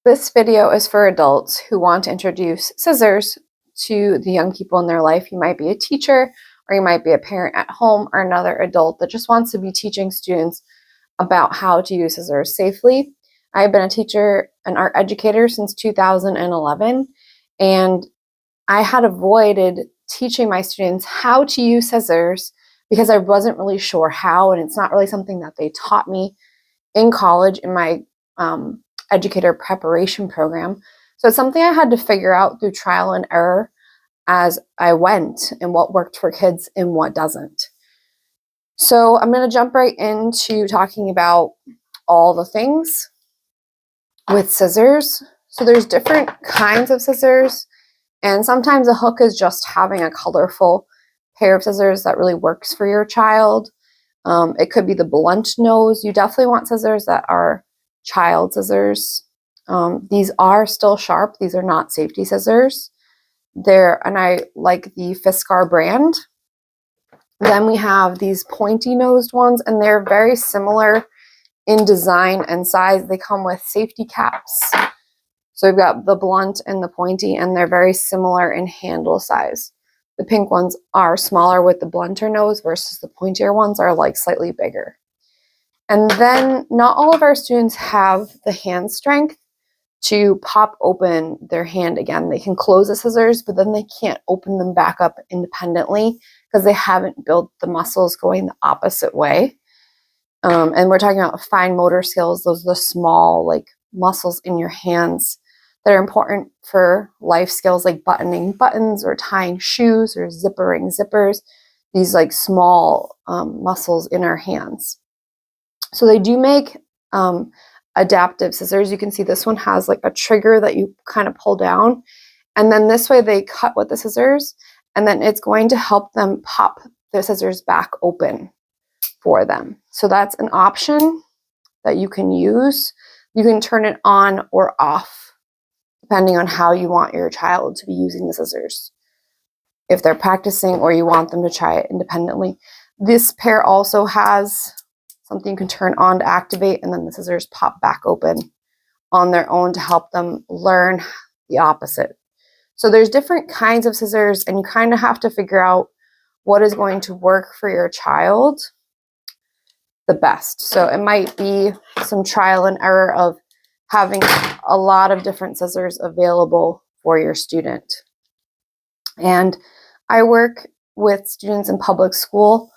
This video is for adults who want to introduce scissors to the young people in their life. You might be a teacher, or you might be a parent at home, or another adult that just wants to be teaching students about how to use scissors safely. I've been a teacher, an art educator since 2011, and I had avoided teaching my students how to use scissors because I wasn't really sure how, and it's not really something that they taught me in college in my educator preparation program. So it's something I had to figure out through trial and error as I went, and what worked for kids and what doesn't. So I'm going to jump right into talking about all the things with scissors. So there's different kinds of scissors, and sometimes a hook is just having a colorful pair of scissors that really works for your child. It could be the blunt nose. You definitely want scissors that are child scissors. These are still sharp. These are not safety scissors. And I like the Fiskar brand. Then we have these pointy nosed ones, and they're very similar in design and size. They come with safety caps. So we've got the blunt and the pointy, and they're very similar in handle size. The pink ones are smaller with the blunter nose versus the pointier ones are like slightly bigger. And then not all of our students have the hand strength to pop open their hand again. They can close the scissors, but then they can't open them back up independently because they haven't built the muscles going the opposite way. And we're talking about fine motor skills. Those are the small muscles in your hands that are important for life skills like buttoning buttons or tying shoes or zippering zippers. These small muscles in our hands. So they do make adaptive scissors. You can see this one has a trigger that you kind of pull down, and then this way they cut with the scissors, and then it's going to help them pop the scissors back open for them. So that's an option that you can use. You can turn it on or off depending on how you want your child to be using the scissors. If they're practicing or you want them to try it independently. This pair also has something you can turn on to activate, and then the scissors pop back open on their own to help them learn the opposite. So there's different kinds of scissors, and you kind of have to figure out what is going to work for your child the best. So it might be some trial and error of having a lot of different scissors available for your student. And I work with students in public school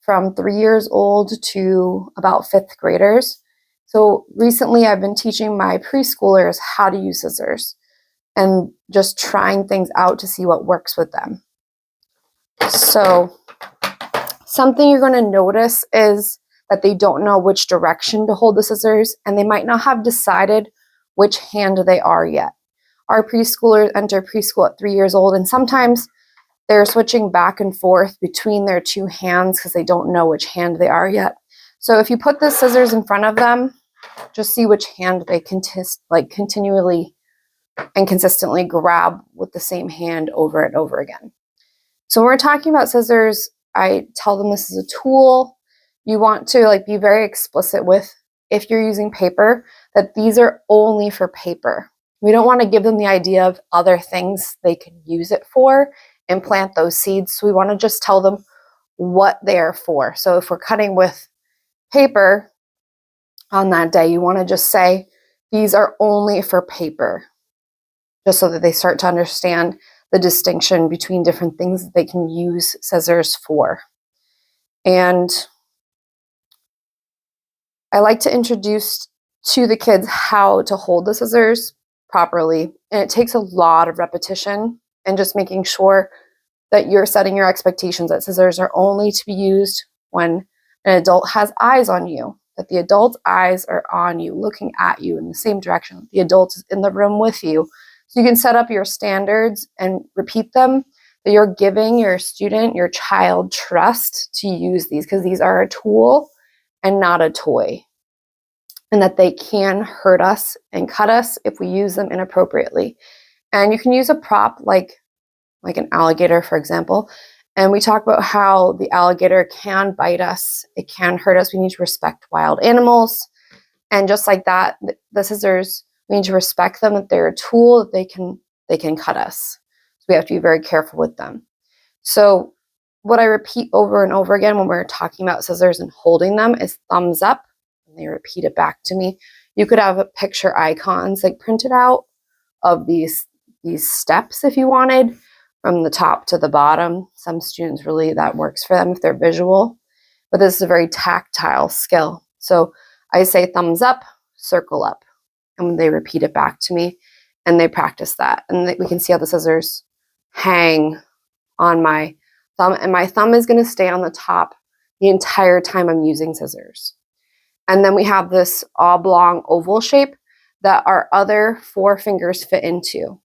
from 3 years old to about 5th graders. So recently I've been teaching my preschoolers how to use scissors and just trying things out to see what works with them. So something you're going to notice is that they don't know which direction to hold the scissors, and they might not have decided which hand they are yet. Our preschoolers enter preschool at 3 years old, and sometimes they're switching back and forth between their two hands because they don't know which hand they are yet. So if you put the scissors in front of them, just see which hand they continually and consistently grab with the same hand over and over again. So when we're talking about scissors, I tell them this is a tool. You want to be very explicit with, if you're using paper, that these are only for paper. We don't want to give them the idea of other things they can use it for and plant those seeds. So we want to just tell them what they are for. So if we're cutting with paper on that day, you want to just say, these are only for paper, just so that they start to understand the distinction between different things that they can use scissors for. And I like to introduce to the kids how to hold the scissors properly. And it takes a lot of repetition and just making sure that you're setting your expectations that scissors are only to be used when an adult has eyes on you, that the adult's eyes are on you, looking at you in the same direction. The adult is in the room with you. So you can set up your standards and repeat them, that you're giving your student, your child, trust to use these, because these are a tool and not a toy, and that they can hurt us and cut us if we use them inappropriately. And you can use a prop like an alligator, for example, and we talk about how the alligator can bite us, it can hurt us. We need to respect wild animals, and just like that, the scissors We need to respect them, that they're a tool, that they can cut us. So we have to be very careful with them. So what I repeat over and over again when we're talking about scissors and holding them is thumbs up, and they repeat it back to me. You could have picture icons like printed out of these steps if you wanted, from the top to the bottom. Some students really, that works for them if they're visual, but this is a very tactile skill. So I say thumbs up, circle up, and they repeat it back to me, and they practice that. And we can see how the scissors hang on my thumb, and my thumb is going to stay on the top the entire time I'm using scissors. And then we have this oblong oval shape that our other 4 fingers fit into.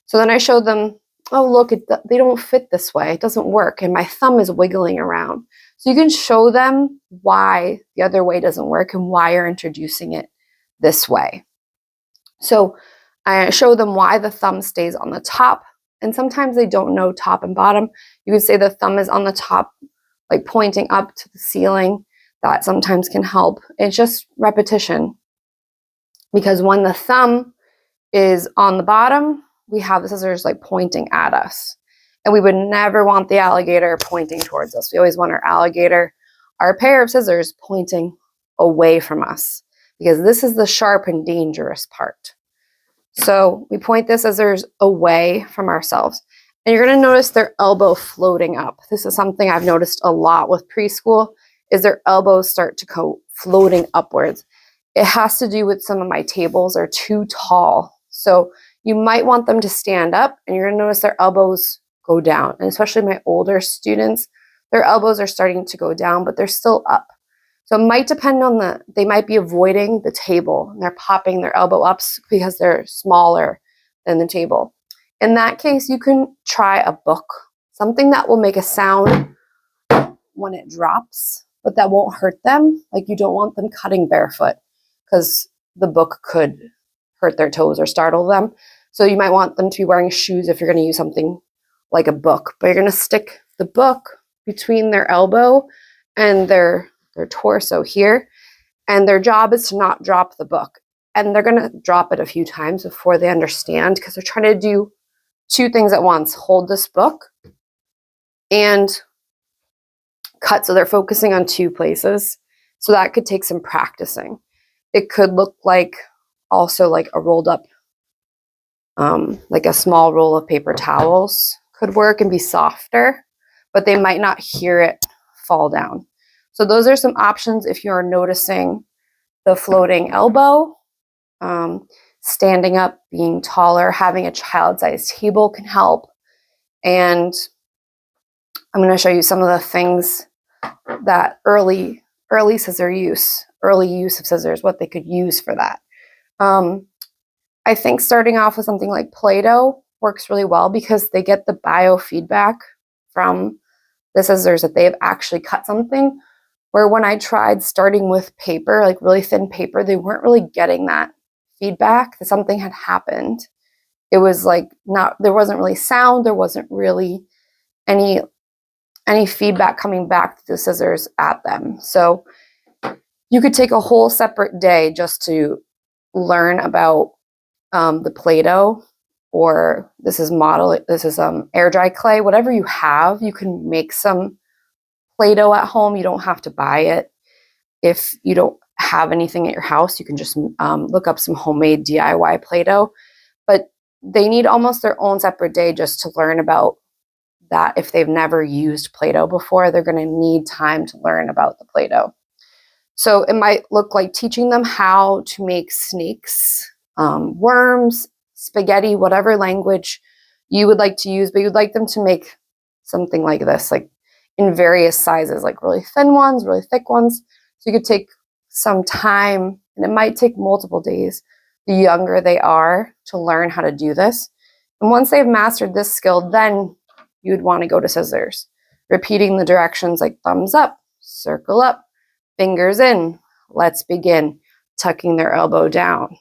So then I showed them, oh, look, they don't fit this way. It doesn't work. And my thumb is wiggling around. So you can show them why the other way doesn't work and why you're introducing it this way. So I show them why the thumb stays on the top. And sometimes they don't know top and bottom. You can say the thumb is on the top, like pointing up to the ceiling. That sometimes can help. It's just repetition. Because when the thumb is on the bottom, we have the scissors like pointing at us. And we would never want the alligator pointing towards us. We always want our pair of scissors pointing away from us, because this is the sharp and dangerous part. So we point the scissors away from ourselves. And you're going to notice their elbow floating up. This is something I've noticed a lot with preschool, is their elbows start to go floating upwards. It has to do with some of my tables are too tall. So you might want them to stand up, and you're going to notice their elbows go down. And especially my older students, their elbows are starting to go down, but they're still up. So it might depend on they might be avoiding the table, and they're popping their elbow up because they're smaller than the table. In that case, you can try a book, something that will make a sound when it drops, but that won't hurt them. Like, you don't want them cutting barefoot, because the book could hurt their toes or startle them. So you might want them to be wearing shoes if you're going to use something like a book, but you're going to stick the book between their elbow and their torso here. And their job is to not drop the book. And they're going to drop it a few times before they understand, because they're trying to do 2 things at once: hold this book and cut. So they're focusing on 2 places. So that could take some practicing. It could look like also like a rolled up, like a small roll of paper towels could work and be softer, but they might not hear it fall down. So those are some options if you're noticing the floating elbow. Standing up, being taller, having a child-sized table can help. And I'm going to show you some of the things that early use of scissors, what they could use for that. I think starting off with something like Play-Doh works really well, because they get the biofeedback from the scissors that they have actually cut something. Where when I tried starting with paper, like really thin paper, they weren't really getting that feedback that something had happened. It was like there wasn't really sound, there wasn't really any feedback coming back to the scissors at them. So you could take a whole separate day just to learn about the Play-Doh, or this is air dry clay, whatever you have. You can make some Play-Doh at home. You don't have to buy it. If you don't have anything at your house, you can just look up some homemade DIY Play-Doh. But they need almost their own separate day just to learn about that. If they've never used Play-Doh before, they're going to need time to learn about the Play-Doh. So it might look like teaching them how to make snakes, worms, spaghetti, whatever language you would like to use, but you'd like them to make something like this, like in various sizes, like really thin ones, really thick ones. So you could take some time, and it might take multiple days, the younger they are, to learn how to do this. And once they've mastered this skill, then you'd want to go to scissors, repeating the directions like thumbs up, circle up, fingers in, let's begin, tucking their elbow down,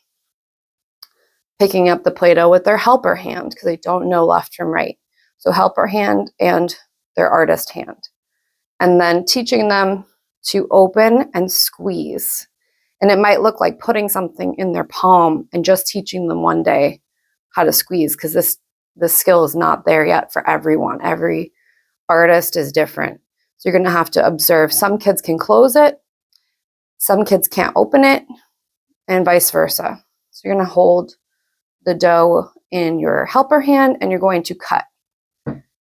picking up the Play-Doh with their helper hand, because they don't know left from right. So helper hand and their artist hand. And then teaching them to open and squeeze. And it might look like putting something in their palm and just teaching them one day how to squeeze, because this skill is not there yet for everyone. Every artist is different. So you're going to have to observe. Some kids can close it, some kids can't open it, and vice versa. So you're going to hold the dough in your helper hand and you're going to cut.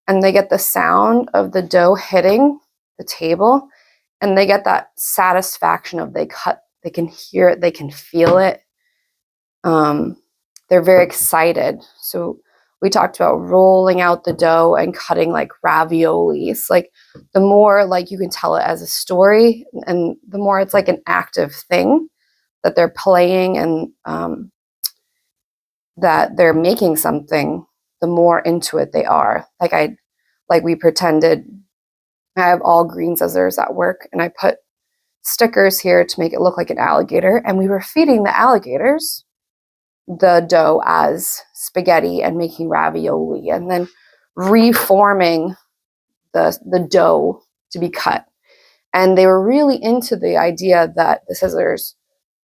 And they get the sound of the dough hitting the table, and they get that satisfaction of they cut. They can hear it, they can feel it. They're very excited. So we talked about rolling out the dough and cutting like raviolis. Like the more like you can tell it as a story, and the more it's like an active thing that they're playing, and that they're making something, the more into it they are. Like we pretended, I have all green scissors at work, and I put stickers here to make it look like an alligator, and we were feeding the alligators the dough as spaghetti and making ravioli, and then reforming the dough to be cut. And they were really into the idea that the scissors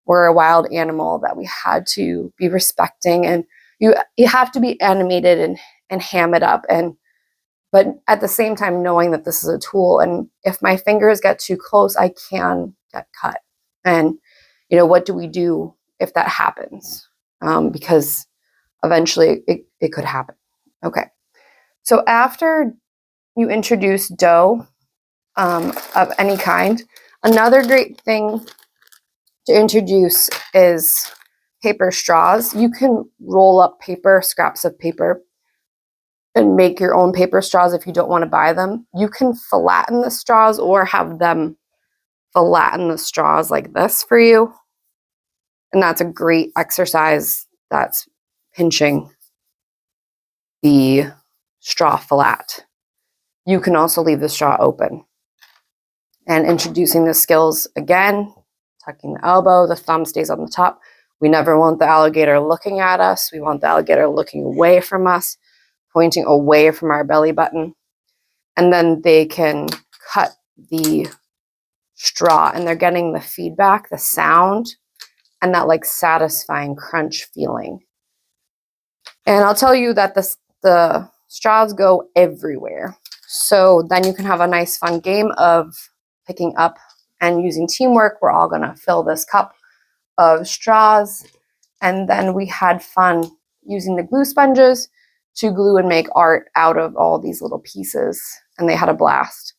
were a wild animal that we had to be respecting, and you have to be animated and ham it up, but at the same time knowing that this is a tool, and if my fingers get too close, I can get cut. And what do we do if that happens? Because eventually it could happen. Okay, so after you introduce dough of any kind, another great thing to introduce is paper straws. You can roll up scraps of paper, and make your own paper straws if you don't want to buy them. You can flatten the straws or have them flatten the straws like this for you. And that's a great exercise. That's pinching the straw flat. You can also leave the straw open. And introducing the skills again, tucking the elbow, the thumb stays on the top. We never want the alligator looking at us. We want the alligator looking away from us, pointing away from our belly button. And then they can cut the straw, and they're getting the feedback, the sound, and that like satisfying crunch feeling. And I'll tell you that the straws go everywhere. So then you can have a nice fun game of picking up and using teamwork. We're all going to fill this cup of straws. And then we had fun using the glue sponges to glue and make art out of all these little pieces. And they had a blast.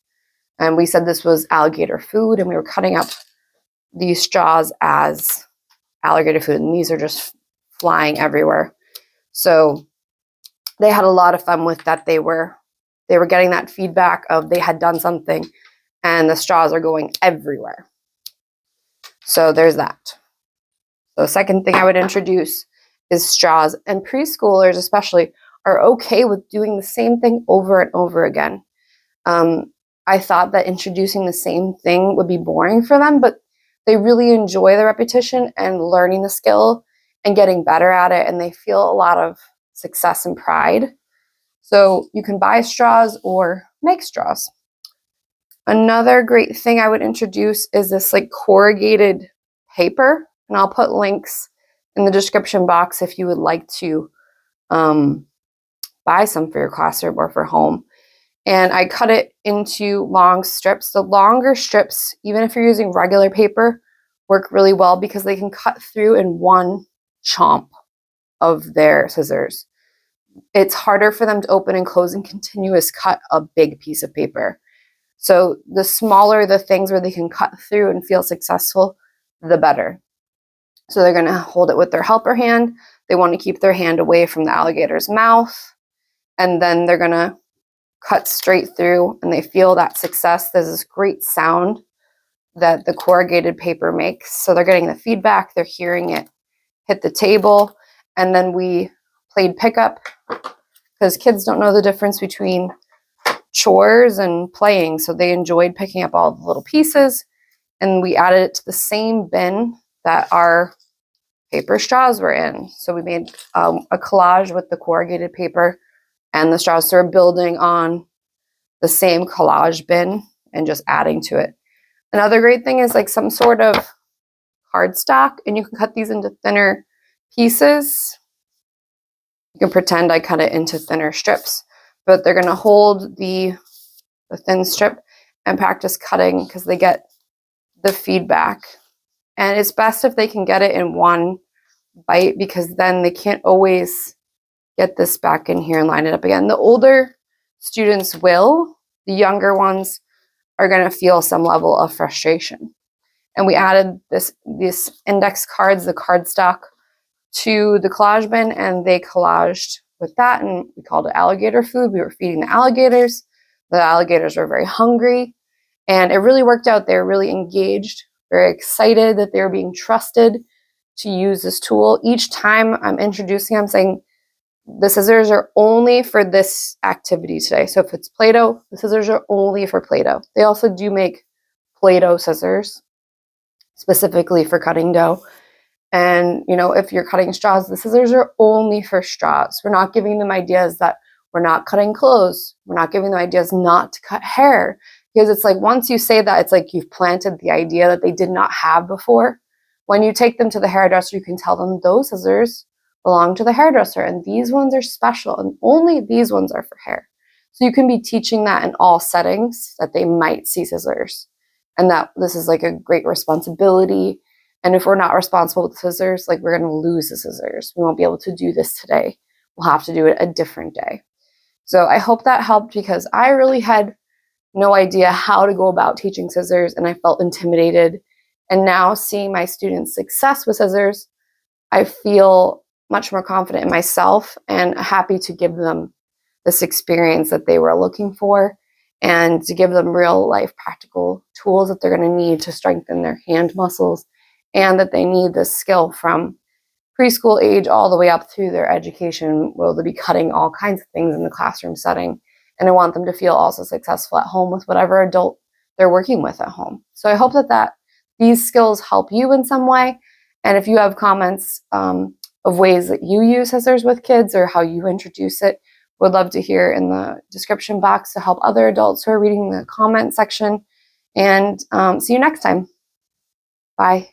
And we said this was alligator food, and we were cutting up these straws as alligator food. And these are just flying everywhere. So they had a lot of fun with that. They were getting that feedback of they had done something, and the straws are going everywhere. So there's that. So the second thing I would introduce is straws. And preschoolers especially are okay with doing the same thing over and over again. I thought that introducing the same thing would be boring for them, but they really enjoy the repetition and learning the skill and getting better at it, and they feel a lot of success and pride. So you can buy straws or make straws. Another great thing I would introduce is this like corrugated paper, and I'll put links in the description box if you would like to buy some for your classroom or for home. And I cut it into long strips. The longer strips, even if you're using regular paper, work really well because they can cut through in one chomp of their scissors. It's harder for them to open and close and continuous cut a big piece of paper. So the smaller the things where they can cut through and feel successful, the better. So they're going to hold it with their helper hand. They want to keep their hand away from the alligator's mouth. And then they're going to cut straight through, and they feel that success. There's this great sound that the corrugated paper makes. So they're getting the feedback. They're hearing it hit the table. And then we played pickup because kids don't know the difference between chores and playing. So they enjoyed picking up all the little pieces, and we added it to the same bin that our paper straws were in. So we made a collage with the corrugated paper and the straws. So we're building on the same collage bin and just adding to it. Another great thing is like some sort of cardstock, and you can cut these into thinner pieces. You can pretend I cut it into thinner strips, but they're going to hold the thin strip and practice cutting because they get the feedback. And it's best if they can get it in one bite, because then they can't always get this back in here and line it up again. The older students will, the younger ones are going to feel some level of frustration. And we added these index cards, the cardstock, to the collage bin, and they collaged with that, and we called it alligator food. We were feeding the alligators. The alligators were very hungry, and it really worked out. They were really engaged, very excited that they were being trusted to use this tool. Each time I'm introducing, I'm saying, the scissors are only for this activity today. So if it's Play-Doh, the scissors are only for Play-Doh. They also do make Play-Doh scissors specifically for cutting dough. And, you know, if you're cutting straws, the scissors are only for straws. We're not giving them ideas that we're not cutting clothes. We're not giving them ideas not to cut hair. Because it's like, once you say that, it's like you've planted the idea that they did not have before. When you take them to the hairdresser, you can tell them those scissors belong to the hairdresser, and these ones are special, and only these ones are for hair. So you can be teaching that in all settings, that they might see scissors, and that this is like a great responsibility. And if we're not responsible with scissors, like, we're going to lose the scissors. We won't be able to do this today. We'll have to do it a different day. So I hope that helped, because I really had no idea how to go about teaching scissors, and I felt intimidated. And now, seeing my students' success with scissors, I feel much more confident in myself and happy to give them this experience that they were looking for, and to give them real life practical tools that they're going to need to strengthen their hand muscles, and that they need this skill from preschool age all the way up through their education, where they'll be cutting all kinds of things in the classroom setting. And I want them to feel also successful at home with whatever adult they're working with at home. So I hope that these skills help you in some way. And if you have comments of ways that you use scissors with kids, or how you introduce it, would love to hear in the description box to help other adults who are reading the comment section. And see you next time. Bye.